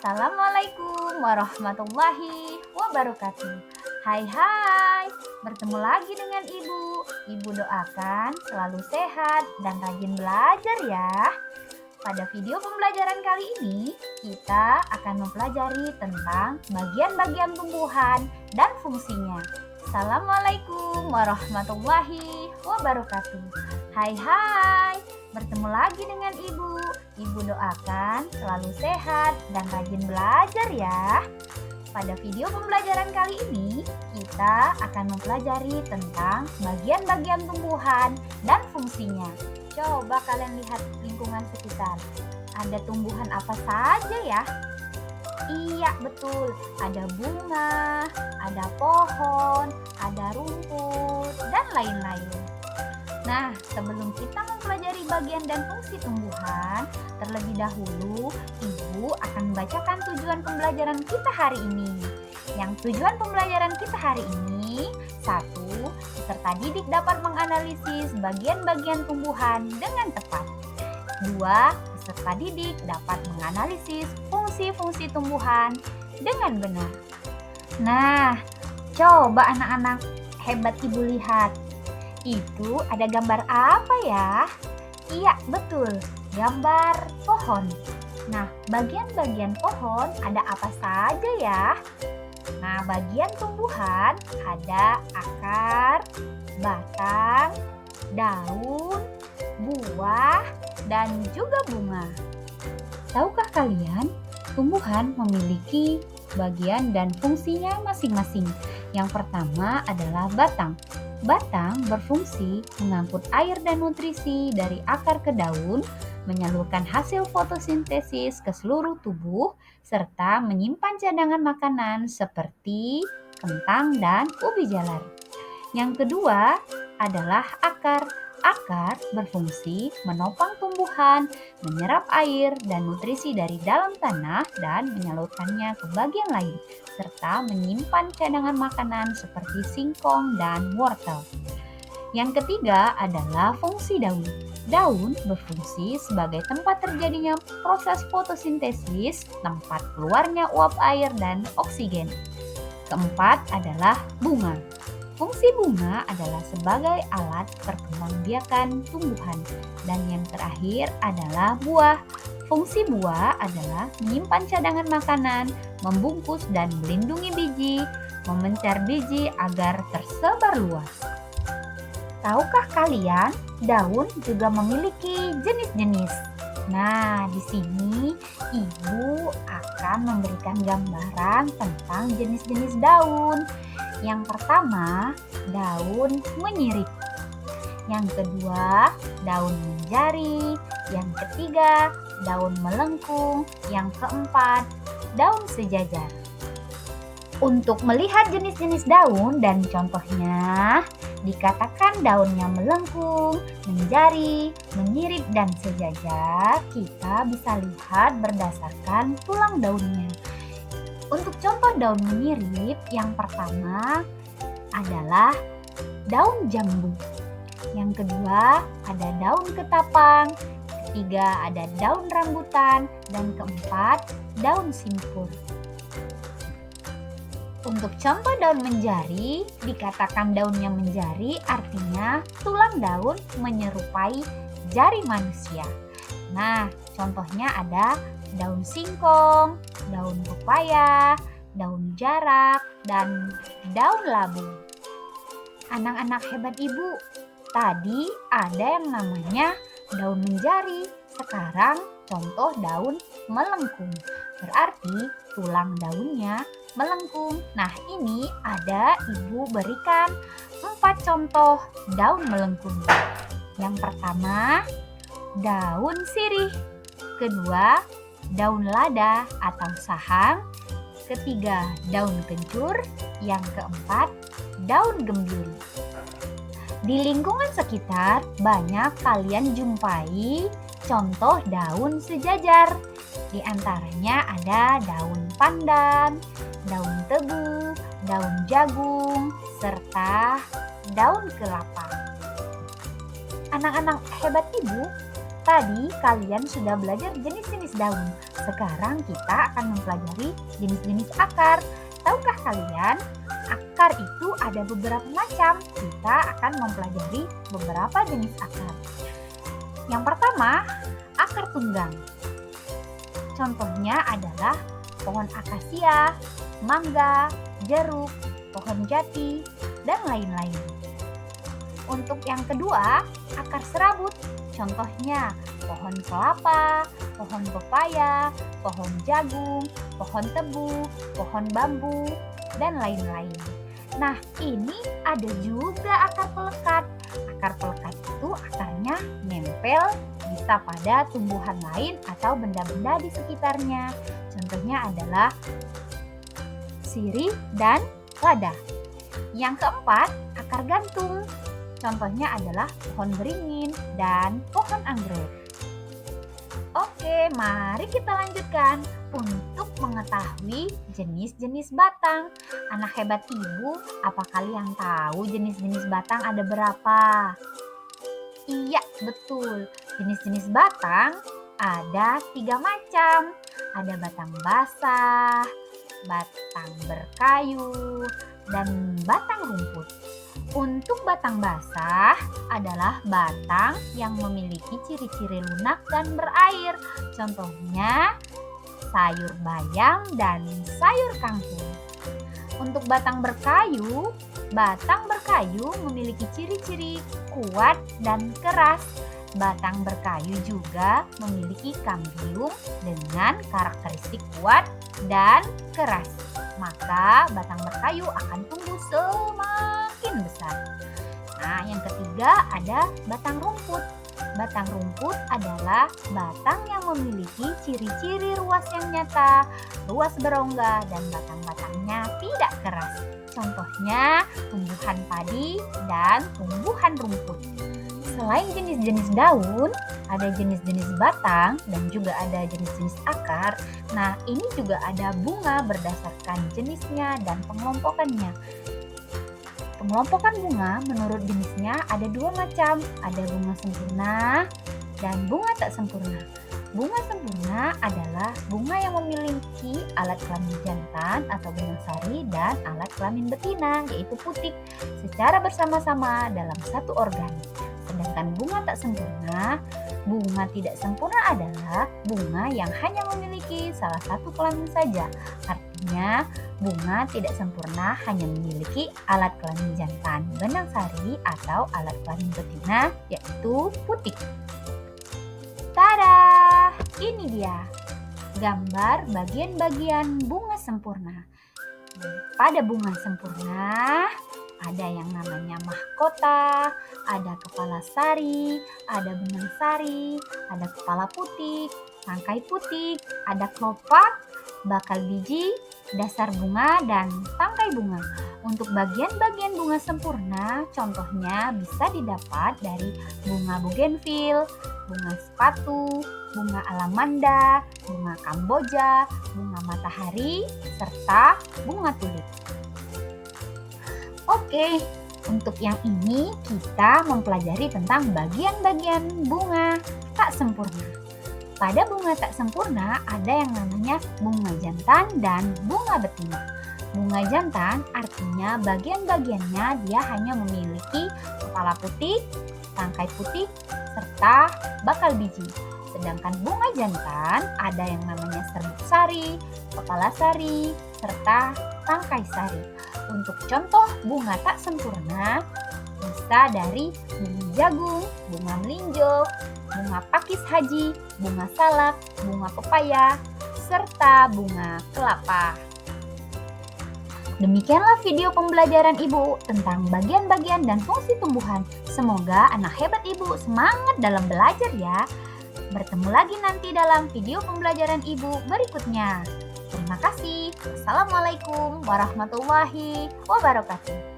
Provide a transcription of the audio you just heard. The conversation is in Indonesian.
Assalamualaikum warahmatullahi wabarakatuh. Hai, bertemu lagi dengan Ibu. Ibu doakan selalu sehat dan rajin belajar ya. Pada video pembelajaran kali ini, kita akan mempelajari tentang bagian-bagian tumbuhan dan fungsinya. Assalamualaikum warahmatullahi wabarakatuh. Hai, bertemu lagi dengan Ibu. Ibu doakan selalu sehat dan rajin belajar ya. Pada video pembelajaran kali ini, kita akan mempelajari tentang bagian-bagian tumbuhan dan fungsinya. Coba kalian lihat lingkungan sekitar. Ada tumbuhan apa saja ya? Iya, betul. Ada bunga, ada pohon, ada rumput, dan lain-lain. Nah, sebelum kita mempelajari bagian dan fungsi tumbuhan, terlebih dahulu Ibu akan membacakan tujuan pembelajaran kita hari ini. Yang tujuan pembelajaran kita hari ini, 1. Peserta didik dapat menganalisis bagian-bagian tumbuhan dengan tepat. 2. Peserta didik dapat menganalisis fungsi-fungsi tumbuhan dengan benar. Nah, coba anak-anak hebat Ibu lihat. Itu ada gambar apa ya? Iya, betul. Gambar pohon. Nah, bagian-bagian pohon ada apa saja ya? Nah, bagian tumbuhan ada akar, batang, daun, buah, dan juga bunga. Tahukah kalian, tumbuhan memiliki bagian dan fungsinya masing-masing. Yang pertama adalah batang. Batang berfungsi mengangkut air dan nutrisi dari akar ke daun, menyalurkan hasil fotosintesis ke seluruh tubuh, serta menyimpan cadangan makanan seperti kentang dan ubi jalar. Yang kedua adalah akar. Akar berfungsi menopang tumbuhan, menyerap air dan nutrisi dari dalam tanah dan menyalurkannya ke bagian lain, serta menyimpan cadangan makanan seperti singkong dan wortel. Yang ketiga adalah fungsi daun. Daun berfungsi sebagai tempat terjadinya proses fotosintesis, tempat keluarnya uap air dan oksigen. Keempat adalah bunga. Fungsi bunga adalah sebagai alat perkembangbiakan tumbuhan. Dan yang terakhir adalah buah. Fungsi buah adalah menyimpan cadangan makanan, membungkus dan melindungi biji, memencar biji agar tersebar luas. Tahukah kalian, daun juga memiliki jenis-jenis. Nah, di sini Ibu akan memberikan gambaran tentang jenis-jenis daun. Yang pertama, daun menyirip. Yang kedua, daun menjari. Yang ketiga, daun melengkung. Yang keempat, daun sejajar. Untuk melihat jenis-jenis daun dan contohnya, dikatakan daunnya melengkung, menjari, menyirip, dan sejajar, kita bisa lihat berdasarkan tulang daunnya. Untuk contoh daun menyirip, yang pertama adalah daun jambu. Yang kedua ada daun ketapang, ketiga ada daun rambutan, dan keempat daun simpur. Untuk contoh daun menjari, dikatakan daunnya menjari artinya tulang daun menyerupai jari manusia. Nah, contohnya ada daun singkong, daun pepaya, daun jarak, dan daun labu. Anak-anak hebat Ibu, tadi ada yang namanya daun menjari, sekarang contoh daun melengkung. Berarti tulang daunnya melengkung. Nah, ini ada Ibu berikan 4 contoh daun melengkung. Yang pertama, daun sirih. Kedua, daun lada atau sahang. Ketiga, daun kencur. Yang keempat, daun gembiri. Di lingkungan sekitar banyak kalian jumpai contoh daun sejajar. Di antaranya ada daun pandan, daun tebu, daun jagung, serta daun kelapa. Anak-anak hebat Ibu, Tadi kalian sudah belajar jenis-jenis daun. Sekarang kita akan mempelajari jenis-jenis akar. Tahukah kalian, akar itu ada beberapa macam. Kita akan mempelajari beberapa jenis akar. Yang pertama, akar tunggang. Contohnya adalah pohon akasia, mangga, jeruk, pohon jati, dan lain-lain. Untuk yang kedua, akar serabut. Contohnya pohon kelapa, pohon pepaya, pohon jagung, pohon tebu, pohon bambu, dan lain-lain. Nah, ini ada juga akar pelekat. Akar pelekat itu akarnya nempel bisa pada tumbuhan lain atau benda-benda di sekitarnya. Contohnya adalah sirih dan lada. Yang keempat, akar gantung. Contohnya adalah pohon beringin dan pohon anggrek. Oke, mari kita lanjutkan untuk mengetahui jenis-jenis batang. Anak hebat ibu, apa kalian tahu jenis-jenis batang ada berapa? Iya, betul. Jenis-jenis batang ada 3 macam. Ada batang basah, batang berkayu, dan batang rumput. Untuk batang basah adalah batang yang memiliki ciri-ciri lunak dan berair. Contohnya sayur bayam dan sayur kangkung. Untuk batang berkayu memiliki ciri-ciri kuat dan keras. Batang berkayu juga memiliki kambium dengan karakteristik kuat dan keras. Maka batang berkayu akan tumbuh semakin besar. Nah, yang ketiga ada batang rumput. Batang rumput adalah batang yang memiliki ciri-ciri ruas yang nyata, ruas berongga, dan batang-batangnya tidak keras. Contohnya tumbuhan padi dan tumbuhan rumput. Selain jenis-jenis daun, ada jenis-jenis batang dan juga ada jenis-jenis akar. Nah, ini juga ada bunga berdasarkan jenisnya dan pengelompokannya. Pengelompokan bunga menurut jenisnya ada 2 macam. Ada bunga sempurna dan bunga tak sempurna. Bunga sempurna adalah bunga yang memiliki alat kelamin jantan atau benang sari dan alat kelamin betina, yaitu putik, secara bersama-sama dalam satu organ. Sedangkan bunga tak sempurna, bunga tidak sempurna adalah bunga yang hanya memiliki salah satu kelamin saja. Artinya, bunga tidak sempurna hanya memiliki alat kelamin jantan, benang sari, atau alat kelamin betina, yaitu putik. Tada! Ini dia gambar bagian-bagian bunga sempurna. Pada bunga sempurna, ada yang namanya mahkota, ada kepala sari, ada benang sari, ada kepala putik, tangkai putik, ada kelopak, bakal biji, dasar bunga, dan tangkai bunga. Untuk bagian-bagian bunga sempurna, contohnya bisa didapat dari bunga bugenvil, bunga sepatu, bunga alamanda, bunga kamboja, bunga matahari, serta bunga tulip. Oke, untuk yang ini kita mempelajari tentang bagian-bagian bunga tak sempurna. Pada bunga tak sempurna ada yang namanya bunga jantan dan bunga betina. Bunga jantan artinya bagian-bagiannya dia hanya memiliki kepala putih, tangkai putih, serta bakal biji. Sedangkan bunga jantan ada yang namanya serbuk sari, kepala sari, serta tangkai sari. Untuk contoh bunga tak sempurna bisa dari bunga jagung, bunga melinjo, bunga pakis haji, bunga salak, bunga pepaya, serta bunga kelapa. Demikianlah video pembelajaran Ibu tentang bagian-bagian dan fungsi tumbuhan. Semoga anak hebat Ibu semangat dalam belajar ya. Bertemu lagi nanti dalam video pembelajaran Ibu berikutnya. Terima kasih. Wassalamualaikum warahmatullahi wabarakatuh.